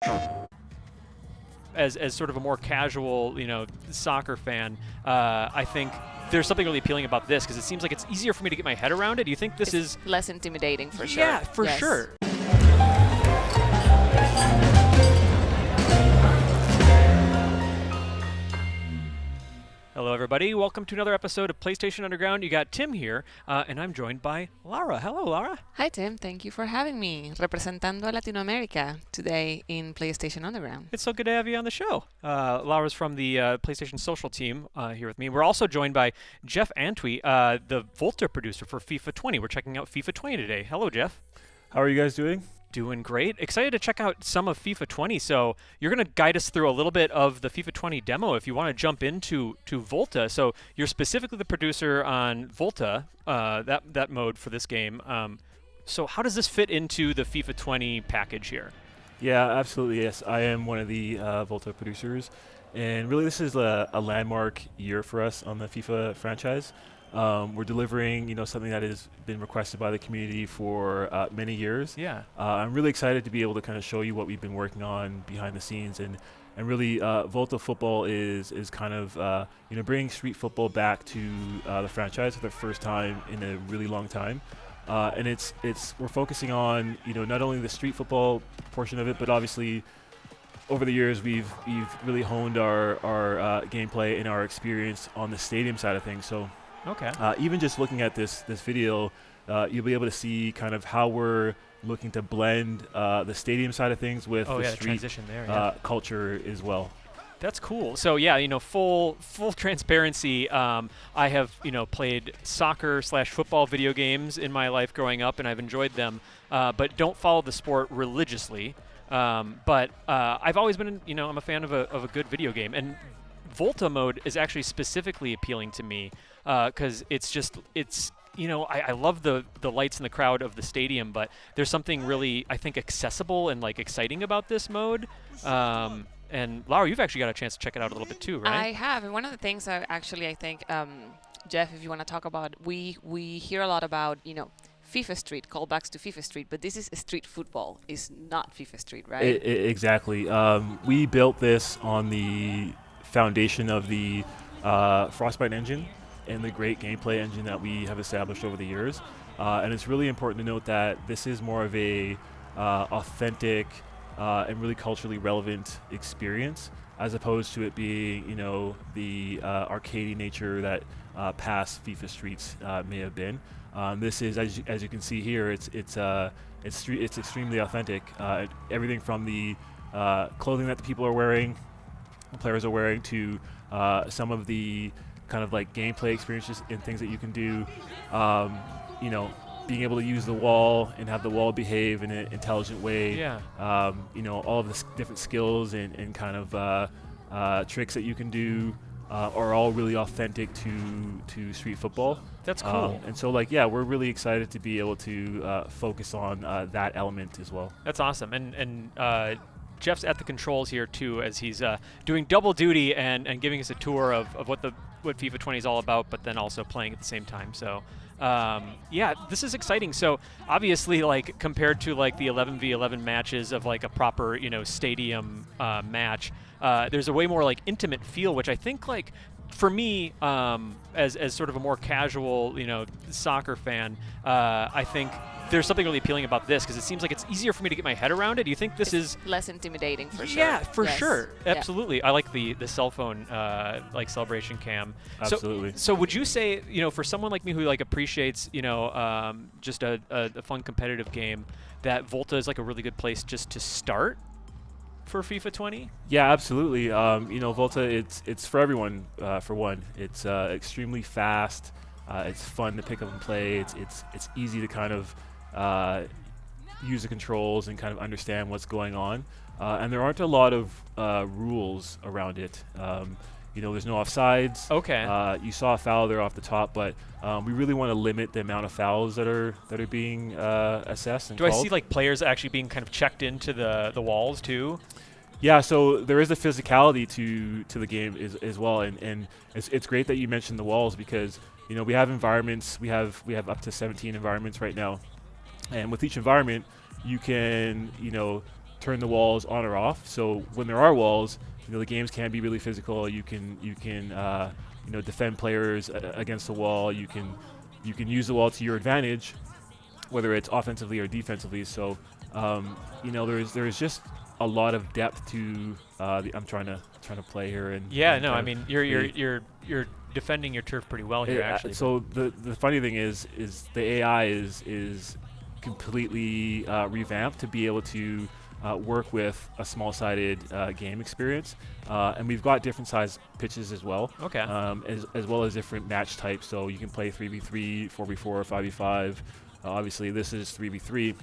As sort of a more casual, soccer fan, I think there's something really appealing about this because it seems like it's easier for me to get my head around it. Do you think this is less intimidating for sure? Yeah, for sure. Hello, everybody. Welcome to another episode of PlayStation Underground. You got Tim here, and I'm joined by Laura. Hello, Laura. Hi, Tim. Thank you for having me. Representando a Latinoamérica today in PlayStation Underground. It's so good to have you on the show. Laura's from the PlayStation social team here with me. We're also joined by Jeff Antwi, the Volta producer for FIFA 20. We're checking out FIFA 20 today. Hello, Jeff. How are you guys doing? Doing great. Excited to check out some of FIFA 20. So you're going to guide us through a little bit of the FIFA 20 demo if you want to jump into Volta. So you're specifically the producer on Volta, that mode for this game. So how does this fit into the FIFA 20 package here? Yeah, absolutely. Yes, I am one of the Volta producers. And really this is a landmark year for us on the FIFA franchise. We're delivering, something that has been requested by the community for many years. Yeah. I'm really excited to be able to kind of show you what we've been working on behind the scenes, and really Volta Football is kind of bringing street football back to the franchise for the first time in a really long time. And we're focusing on not only the street football portion of it, but obviously over the years we've really honed our gameplay and our experience on the stadium side of things. So. Okay. Even just looking at this video, you'll be able to see kind of how we're looking to blend the stadium side of things with the street transition there, culture as well. That's cool. So yeah, full transparency. I have played soccer/football video games in my life growing up, and I've enjoyed them, but don't follow the sport religiously. But I've always been, I'm a fan of a good video game, and Volta mode is actually specifically appealing to me because I love the lights and the crowd of the stadium, but there's something really, I think, accessible and exciting about this mode. And Laura, you've actually got a chance to check it out a little bit too, right? I have, and one of the things I think, Jeff, if you want to talk about, we hear a lot about FIFA Street, callbacks to FIFA Street, but this is street football. It's not FIFA Street, right? Exactly. We built this on the foundation of the Frostbite engine and the great gameplay engine that we have established over the years. And it's really important to note that this is more of a authentic and really culturally relevant experience, as opposed to it being, the arcadey nature that past FIFA Streets may have been. This is, as you can see here, it's extremely authentic. Everything from the clothing that the people are wearing, the players are wearing, to some of the kind of gameplay experiences and things that you can do. Being able to use the wall and have the wall behave in an intelligent way. Yeah. All of the different skills and kind of tricks that you can do are all really authentic to street football. That's cool. And so we're really excited to be able to focus on that element as well. That's awesome. And Jeff's at the controls here too, as he's doing double duty and giving us a tour of what FIFA 20 is all about, but then also playing at the same time. So yeah, this is exciting. So obviously, compared to the 11v11 matches of a proper stadium match, there's a way more intimate feel, which I think for me, as sort of a more casual soccer fan, I think there's something really appealing about this because it seems like it's easier for me to get my head around it. Do you think this is less intimidating for sure? Yeah, for sure. Yeah. Absolutely. I like the cell phone celebration cam. Absolutely. So would you say, for someone like me who appreciates, just a fun competitive game, that Volta is a really good place just to start for FIFA 20? Yeah, absolutely. Volta, it's for everyone. For one, it's extremely fast. It's fun to pick up and play. It's easy to kind of use the controls and kind of understand what's going on. And there aren't a lot of rules around it. There's no offsides. Okay. You saw a foul there off the top, but we really want to limit the amount of fouls that are being assessed and Do called. I see players actually being kind of checked into the walls too? Yeah, so there is a physicality to the game as well, and it's great that you mentioned the walls because we have environments. We have up to 17 environments right now, and with each environment, you can turn the walls on or off. So when there are walls, the games can be really physical. You can defend players against the wall. You can use the wall to your advantage, whether it's offensively or defensively. So there's just a lot of depth to I'm trying to play here. And I mean you're defending your turf pretty well here, actually. So the funny thing is the AI is completely revamped to be able to work with a small-sided game experience, and we've got different size pitches as well. Okay. As well as different match types, so you can play 3v3, 4v4, 5v5. Obviously, this is 3v3.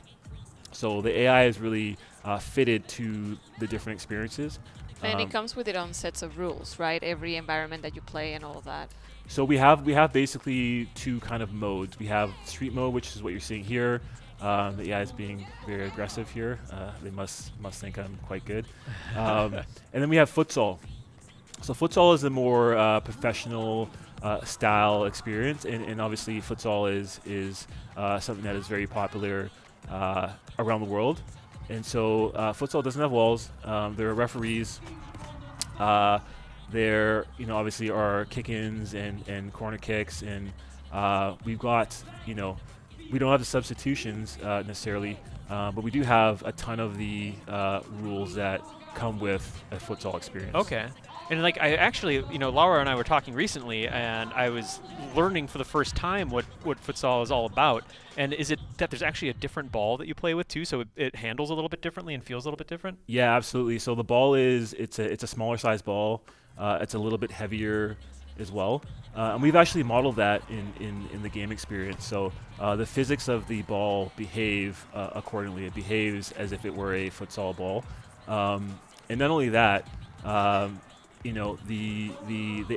So the AI is really fitted to the different experiences. And it comes with its own sets of rules, right? Every environment that you play and all of that. So we have basically two kind of modes. We have street mode, which is what you're seeing here. The AI is being very aggressive here. They must think I'm quite good. And then we have futsal. So futsal is a more professional style experience, and obviously futsal is something that is very popular around the world. And so futsal doesn't have walls. There are referees. There, obviously are kick-ins and corner kicks, and we've got, we don't have the substitutions necessarily, but we do have a ton of the rules that come with a futsal experience. Okay. And I actually, Laura and I were talking recently, and I was learning for the first time what futsal is all about. And is it that there's actually a different ball that you play with too, so it handles a little bit differently and feels a little bit different? Yeah, absolutely. So the ball it's a smaller size ball. It's a little bit heavier as well. And we've actually modeled that in the game experience. So the physics of the ball behave accordingly. It behaves as if it were a futsal ball. And not only that, the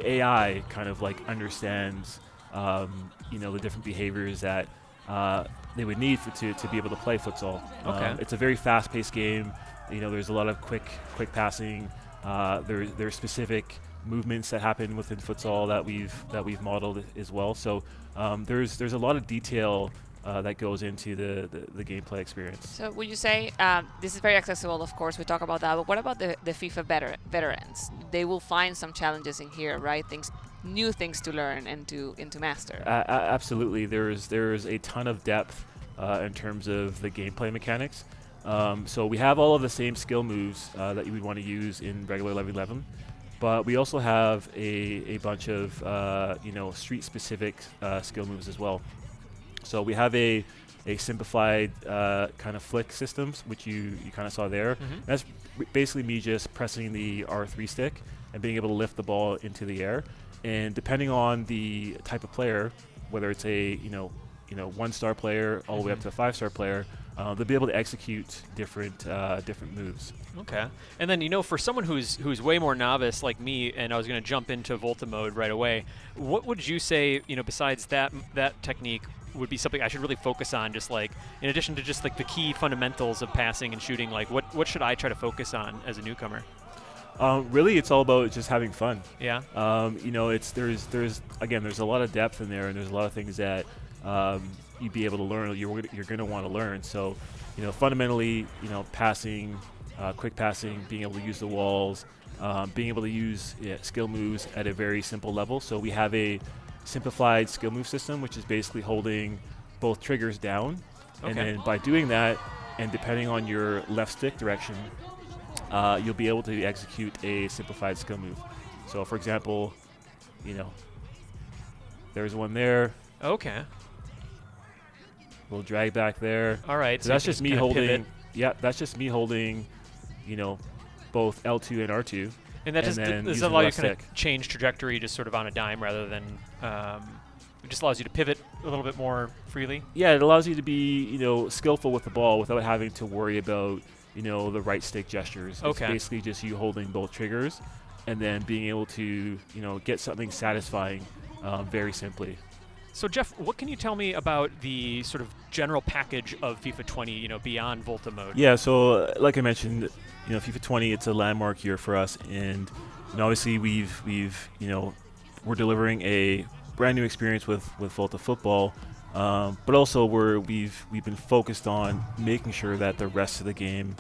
AI kind of understands the different behaviors that they would need to be able to play futsal. Okay. It's a very fast-paced game. There's a lot of quick passing. There's specific movements that happen within futsal that we've modeled as well. So there's a lot of detail that goes into the gameplay experience. So would you say this is very accessible? Of course, we talk about that. But what about the FIFA veterans? They will find some challenges in here, right? New things to learn and to master. Absolutely, there's a ton of depth in terms of the gameplay mechanics. So we have all of the same skill moves that you would want to use in regular 11-11, but we also have a bunch of street-specific skill moves as well. So we have a simplified kind of flick systems, which you kind of saw there. Mm-hmm. That's basically me just pressing the R3 stick and being able to lift the ball into the air. And depending on the type of player, whether it's a 1-star player all the way up to a 5-star player, they'll be able to execute different moves. Okay. And then, for someone who's way more novice like me, and I was going to jump into Volta mode right away, what would you say, besides that technique, would be something I should really focus on, just in addition to just the key fundamentals of passing and shooting, what should I try to focus on as a newcomer? Really, it's all about just having fun. Yeah. There's a lot of depth in there, and there's a lot of things that you'd be able to learn. You're going to want to learn. So, fundamentally, passing, quick passing, being able to use the walls, being able to use skill moves at a very simple level. So we have a simplified skill move system, which is basically holding both triggers down, and then by doing that, and depending on your left stick direction, you'll be able to execute a simplified skill move. So, for example, there's one there. Okay. We'll drag back there. All right. So that's just me holding. Pivot. Yeah, that's just me holding, both L2 and R2. And that does using allow you left to kind stick. of change trajectory just sort of on a dime rather than it just allows you to pivot a little bit more freely. Yeah, it allows you to be skillful with the ball without having to worry about the right stick gestures. Okay. It's basically just you holding both triggers and then being able to get something satisfying very simply. So Jeff, what can you tell me about the sort of general package of FIFA 20, beyond Volta mode? Yeah, so like I mentioned, FIFA 20, it's a landmark year for us, and obviously we're delivering a brand new experience with Volta Football, but also we've been focused on making sure that the rest of the game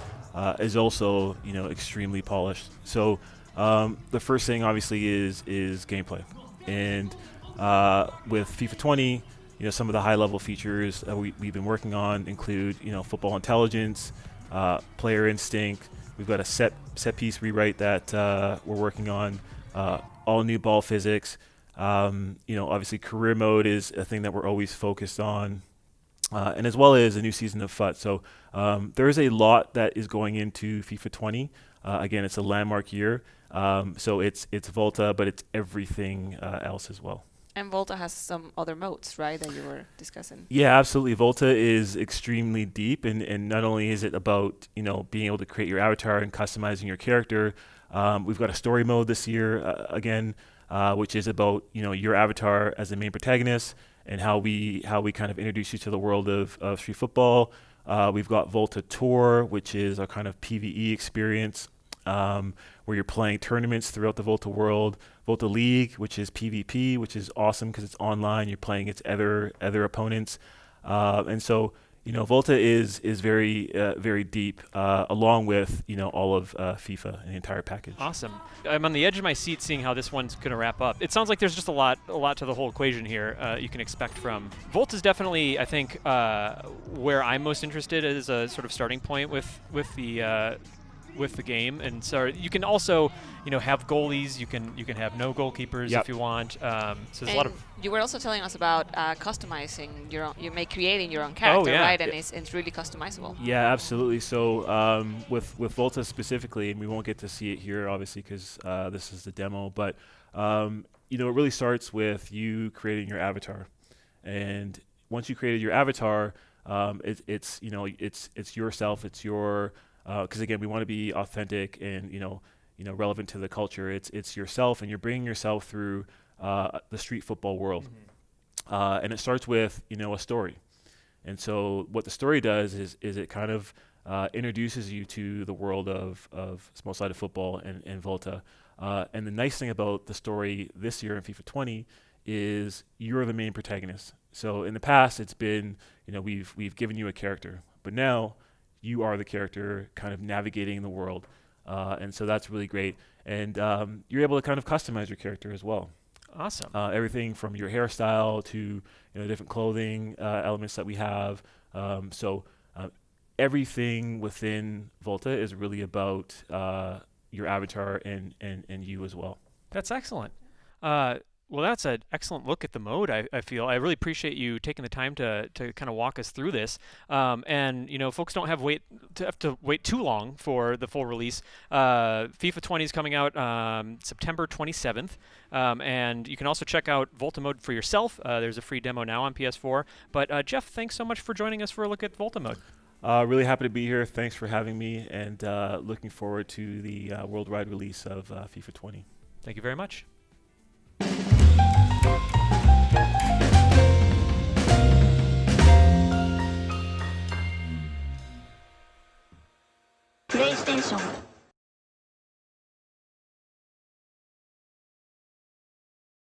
is also extremely polished. So the first thing obviously is gameplay, and with FIFA 20, some of the high-level features we've been working on include football intelligence, player instinct. We've got a set piece rewrite that we're working on, all new ball physics. Obviously career mode is a thing that we're always focused on, and as well as a new season of FUT. So there is a lot that is going into FIFA 20. Again, it's a landmark year, so it's Volta, but it's everything else as well. And Volta has some other modes, right, that you were discussing? Yeah, absolutely. Volta is extremely deep, and not only is it about being able to create your avatar and customizing your character. We've got a story mode this year again, which is about your avatar as the main protagonist and how we kind of introduce you to the world of street football. We've got Volta Tour, which is a kind of PvE experience where you're playing tournaments throughout the Volta world. Volta League, which is PvP, which is awesome because it's online. You're playing against other opponents, and so Volta is very very deep, along with all of FIFA and the entire package. Awesome. I'm on the edge of my seat seeing how this one's going to wrap up. It sounds like there's just a lot to the whole equation here you can expect from. Volta is definitely, I think, where I'm most interested as a sort of starting point with the game, and so you can also have goalies, you can have no goalkeepers if you want. So there's a lot of. You were also telling us about customizing your own, creating your own character, right? And it's really customizable. Yeah, absolutely. So with Volta specifically, and we won't get to see it here obviously because this is the demo, but it really starts with you creating your avatar, and once you created your avatar, it's yourself, it's your because again, we want to be authentic and relevant to the culture. It's yourself, and you're bringing yourself through the street football world, and it starts with a story. And so what the story does is it kind of introduces you to the world of small-sided football and Volta. And the nice thing about the story this year in FIFA 20 is you're the main protagonist. So in the past, it's been we've given you a character, but now you are the character kind of navigating the world, and so that's really great. And you're able to kind of customize your character as well. Awesome. Everything from your hairstyle to different clothing elements that we have. So everything within Volta is really about your avatar and you as well. That's excellent. Well, that's an excellent look at the mode, I feel. I really appreciate you taking the time to kind of walk us through this. And, folks don't have to wait too long for the full release. FIFA 20 is coming out September 27th. And you can also check out Volta mode for yourself. There's a free demo now on PS4. But, Jeff, thanks so much for joining us for a look at Volta mode. Really happy to be here. Thanks for having me, and looking forward to the worldwide release of FIFA 20. Thank you very much. PlayStation